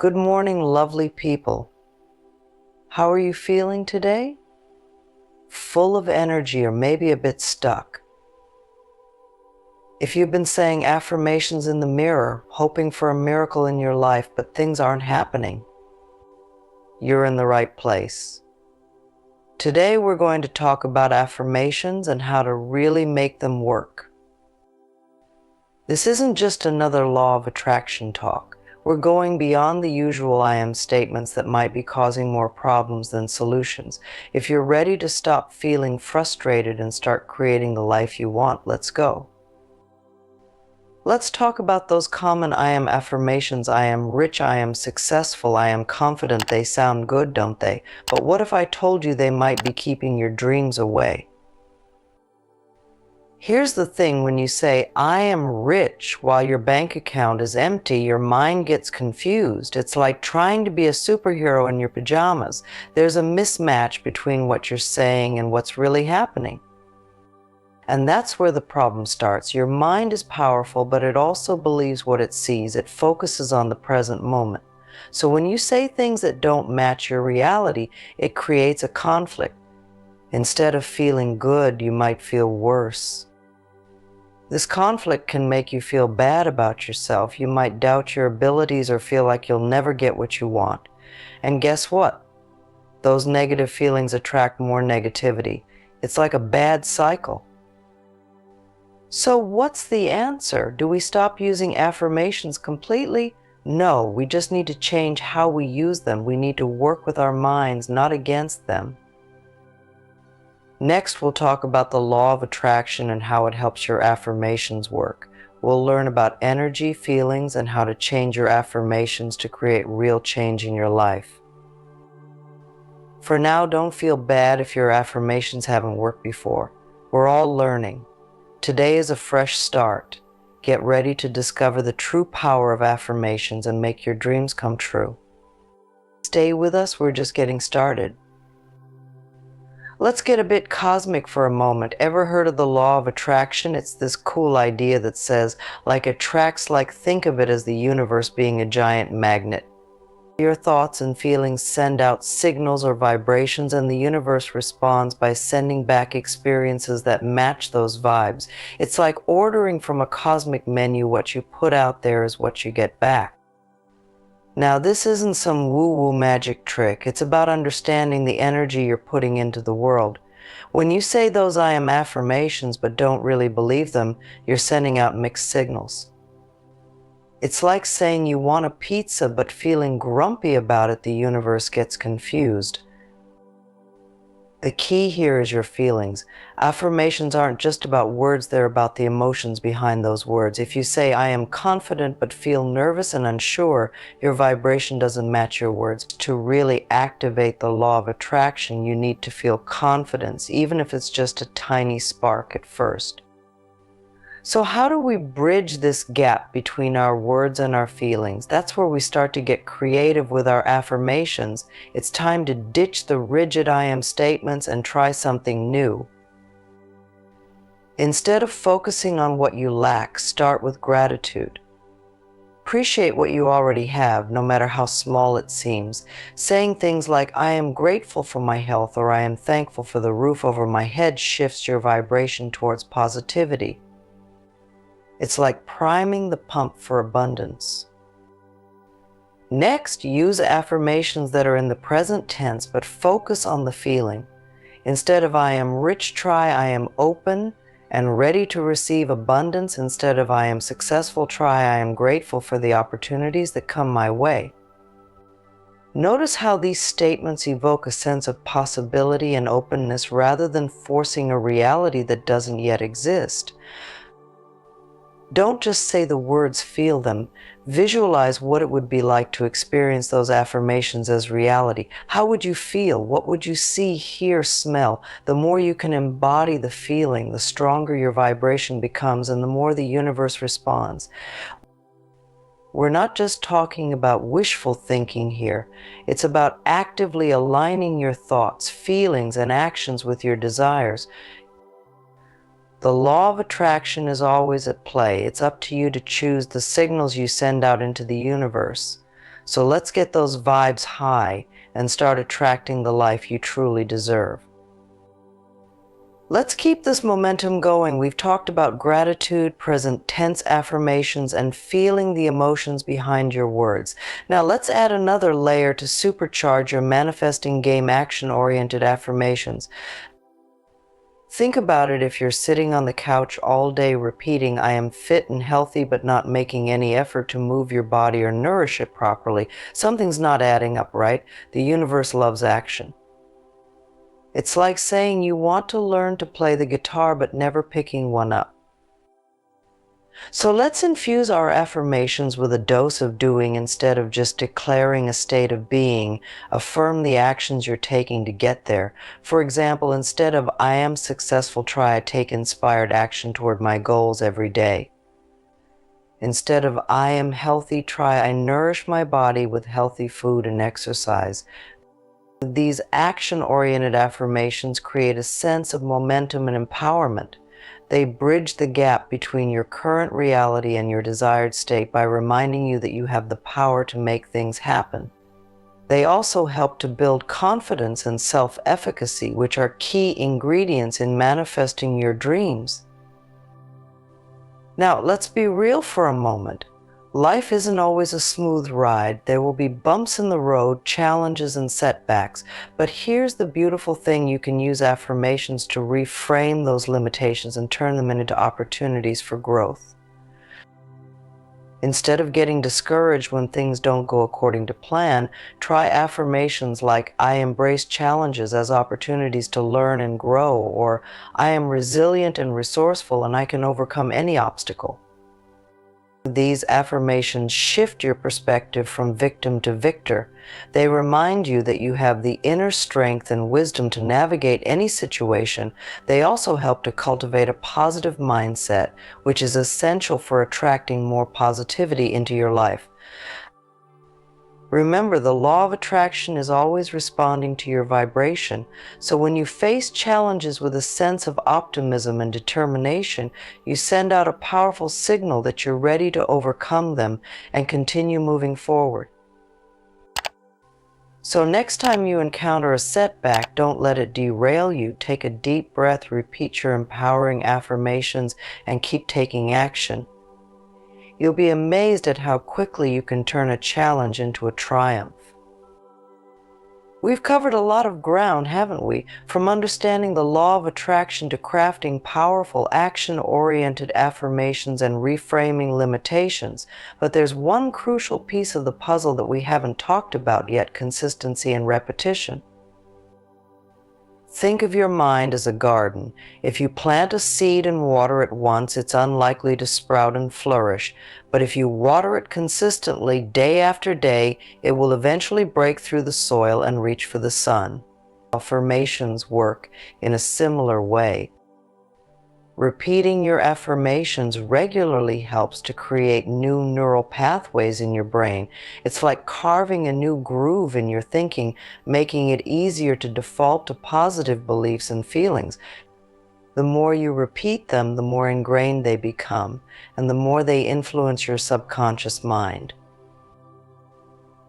Good morning, lovely people. How are you feeling today? Full of energy or maybe a bit stuck? If you've been saying affirmations in the mirror, hoping for a miracle in your life, but things aren't happening, you're in the right place. Today we're going to talk about affirmations and how to really make them work. This isn't just another law of attraction talk. We're going beyond the usual I am statements that might be causing more problems than solutions. If you're ready to stop feeling frustrated and start creating the life you want, let's go. Let's talk about those common I am affirmations. I am rich, I am successful, I am confident. They sound good, don't they? But what if I told you they might be keeping your dreams away? Here's the thing, when you say, I am rich, while your bank account is empty, your mind gets confused. It's like trying to be a superhero in your pajamas. There's a mismatch between what you're saying and what's really happening. And that's where the problem starts. Your mind is powerful, but it also believes what it sees. It focuses on the present moment. So when you say things that don't match your reality, it creates a conflict. Instead of feeling good, you might feel worse. This conflict can make you feel bad about yourself. You might doubt your abilities or feel like you'll never get what you want. And guess what? Those negative feelings attract more negativity. It's like a bad cycle. So what's the answer? Do we stop using affirmations completely? No, we just need to change how we use them. We need to work with our minds, not against them. Next, we'll talk about the law of attraction and how it helps your affirmations work. We'll learn about energy, feelings, and how to change your affirmations to create real change in your life. For now, don't feel bad if your affirmations haven't worked before. We're all learning. Today is a fresh start. Get ready to discover the true power of affirmations and make your dreams come true. Stay with us, we're just getting started. Let's get a bit cosmic for a moment. Ever heard of the law of attraction? It's this cool idea that says, like attracts like, think of it as the universe being a giant magnet. Your thoughts and feelings send out signals or vibrations, and the universe responds by sending back experiences that match those vibes. It's like ordering from a cosmic menu. What you put out there is what you get back. Now, this isn't some woo-woo magic trick. It's about understanding the energy you're putting into the world. When you say those I am affirmations but don't really believe them, you're sending out mixed signals. It's like saying you want a pizza but feeling grumpy about it. The universe gets confused. The key here is your feelings. Affirmations aren't just about words, they're about the emotions behind those words. If you say, I am confident but feel nervous and unsure, your vibration doesn't match your words. To really activate the law of attraction, you need to feel confidence, even if it's just a tiny spark at first. So how do we bridge this gap between our words and our feelings? That's where we start to get creative with our affirmations. It's time to ditch the rigid I am statements and try something new. Instead of focusing on what you lack, start with gratitude. Appreciate what you already have, no matter how small it seems. Saying things like, I am grateful for my health, or I am thankful for the roof over my head, shifts your vibration towards positivity. It's like priming the pump for abundance. Next, use affirmations that are in the present tense, but focus on the feeling. Instead of I am rich, try I am open and ready to receive abundance. Instead of I am successful, try I am grateful for the opportunities that come my way. Notice how these statements evoke a sense of possibility and openness rather than forcing a reality that doesn't yet exist. Don't just say the words, feel them. Visualize what it would be like to experience those affirmations as reality. How would you feel? What would you see, hear, smell? The more you can embody the feeling, the stronger your vibration becomes and the more the universe responds. We're not just talking about wishful thinking here. It's about actively aligning your thoughts, feelings, and actions with your desires. The law of attraction is always at play. It's up to you to choose the signals you send out into the universe. So let's get those vibes high and start attracting the life you truly deserve. Let's keep this momentum going. We've talked about gratitude, present tense affirmations, and feeling the emotions behind your words. Now let's add another layer to supercharge your manifesting game: action-oriented affirmations. Think about it: if you're sitting on the couch all day repeating, "I am fit and healthy," but not making any effort to move your body or nourish it properly, something's not adding up, right? The universe loves action. It's like saying you want to learn to play the guitar but never picking one up. So let's infuse our affirmations with a dose of doing instead of just declaring a state of being. Affirm the actions you're taking to get there. For example, instead of "I am successful," try take inspired action toward my goals every day. Instead of "I am healthy," try "I nourish my body with healthy food and exercise." These action-oriented affirmations create a sense of momentum and empowerment. They bridge the gap between your current reality and your desired state by reminding you that you have the power to make things happen. They also help to build confidence and self-efficacy, which are key ingredients in manifesting your dreams. Now, let's be real for a moment. Life isn't always a smooth ride. There will be bumps in the road, challenges and setbacks. But here's the beautiful thing: you can use affirmations to reframe those limitations and turn them into opportunities for growth. Instead of getting discouraged when things don't go according to plan, try affirmations like "I embrace challenges as opportunities to learn and grow," or "I am resilient and resourceful and I can overcome any obstacle." These affirmations shift your perspective from victim to victor. They remind you that you have the inner strength and wisdom to navigate any situation. They also help to cultivate a positive mindset, which is essential for attracting more positivity into your life. Remember, the law of attraction is always responding to your vibration. So when you face challenges with a sense of optimism and determination, you send out a powerful signal that you're ready to overcome them and continue moving forward. So next time you encounter a setback, don't let it derail you. Take a deep breath, repeat your empowering affirmations, and keep taking action. You'll be amazed at how quickly you can turn a challenge into a triumph. We've covered a lot of ground, haven't we? From understanding the law of attraction to crafting powerful action-oriented affirmations and reframing limitations. But there's one crucial piece of the puzzle that we haven't talked about yet: consistency and repetition. Think of your mind as a garden. If you plant a seed and water it once, it's unlikely to sprout and flourish. But if you water it consistently, day after day, it will eventually break through the soil and reach for the sun. Affirmations work in a similar way. Repeating your affirmations regularly helps to create new neural pathways in your brain. It's like carving a new groove in your thinking, making it easier to default to positive beliefs and feelings. The more you repeat them, the more ingrained they become, and the more they influence your subconscious mind.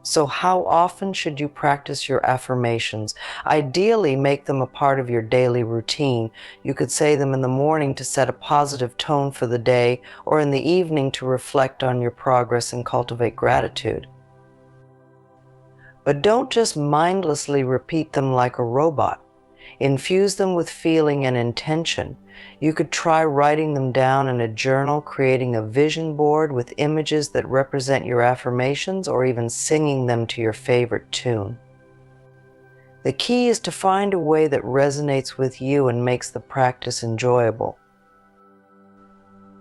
So how often should you practice your affirmations? Ideally, make them a part of your daily routine. You could say them in the morning to set a positive tone for the day, or in the evening to reflect on your progress and cultivate gratitude. But don't just mindlessly repeat them like a robot. Infuse them with feeling and intention. You could try writing them down in a journal, creating a vision board with images that represent your affirmations, or even singing them to your favorite tune. The key is to find a way that resonates with you and makes the practice enjoyable.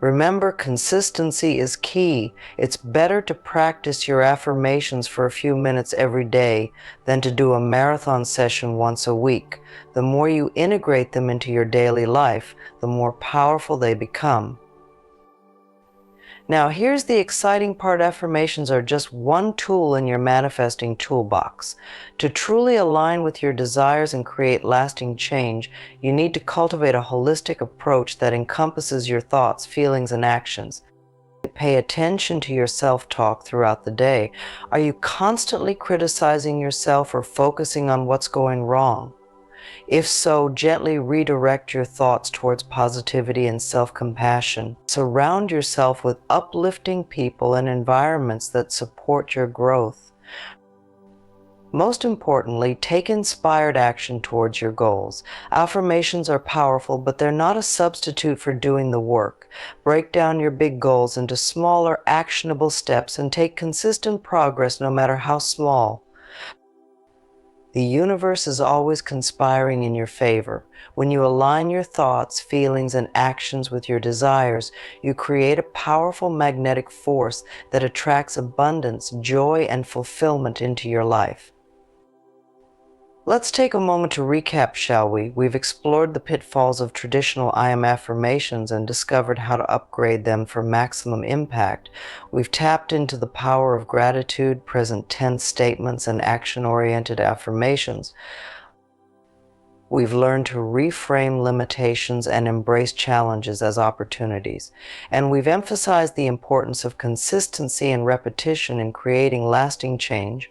Remember, consistency is key. It's better to practice your affirmations for a few minutes every day than to do a marathon session once a week. The more you integrate them into your daily life, the more powerful they become. Now, here's the exciting part: affirmations are just one tool in your manifesting toolbox. To truly align with your desires and create lasting change, you need to cultivate a holistic approach that encompasses your thoughts, feelings, and actions. Pay attention to your self-talk throughout the day. Are you constantly criticizing yourself or focusing on what's going wrong? If so, gently redirect your thoughts towards positivity and self-compassion. Surround yourself with uplifting people and environments that support your growth. Most importantly, take inspired action towards your goals. Affirmations are powerful, but they're not a substitute for doing the work. Break down your big goals into smaller, actionable steps and take consistent progress no matter how small. The universe is always conspiring in your favor. When you align your thoughts, feelings, and actions with your desires, you create a powerful magnetic force that attracts abundance, joy, and fulfillment into your life. Let's take a moment to recap, shall we? We've explored the pitfalls of traditional I am affirmations and discovered how to upgrade them for maximum impact. We've tapped into the power of gratitude, present tense statements, and action-oriented affirmations. We've learned to reframe limitations and embrace challenges as opportunities. And we've emphasized the importance of consistency and repetition in creating lasting change.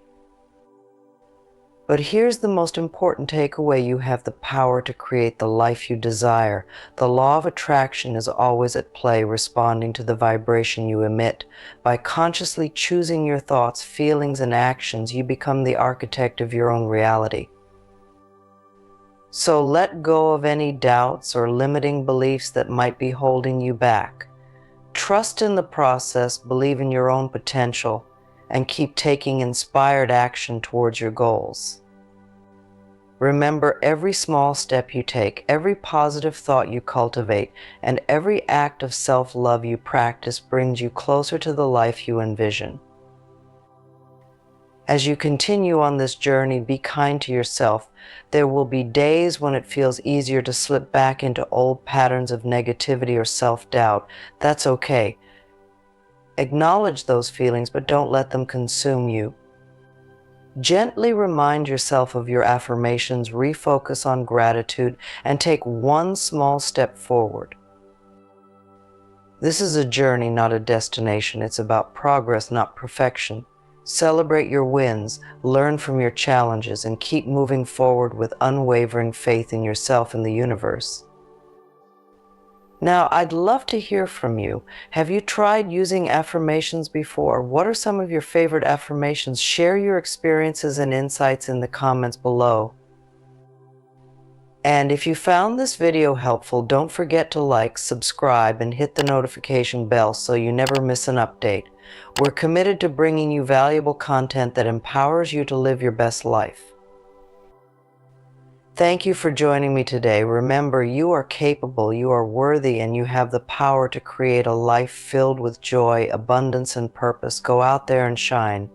But here's the most important takeaway: you have the power to create the life you desire. The law of attraction is always at play, responding to the vibration you emit. By consciously choosing your thoughts, feelings, and actions, you become the architect of your own reality. So let go of any doubts or limiting beliefs that might be holding you back. Trust in the process, believe in your own potential, and keep taking inspired action towards your goals. Remember, every small step you take, every positive thought you cultivate, and every act of self-love you practice brings you closer to the life you envision. As you continue on this journey, be kind to yourself. There will be days when it feels easier to slip back into old patterns of negativity or self-doubt. That's okay. Acknowledge those feelings, but don't let them consume you. Gently remind yourself of your affirmations, refocus on gratitude, and take one small step forward. This is a journey, not a destination. It's about progress, not perfection. Celebrate your wins, learn from your challenges, and keep moving forward with unwavering faith in yourself and the universe. Now, I'd love to hear from you. Have you tried using affirmations before? What are some of your favorite affirmations? Share your experiences and insights in the comments below. And if you found this video helpful, don't forget to like, subscribe, and hit the notification bell so you never miss an update. We're committed to bringing you valuable content that empowers you to live your best life. Thank you for joining me today. Remember, you are capable, you are worthy, and you have the power to create a life filled with joy, abundance, and purpose. Go out there and shine.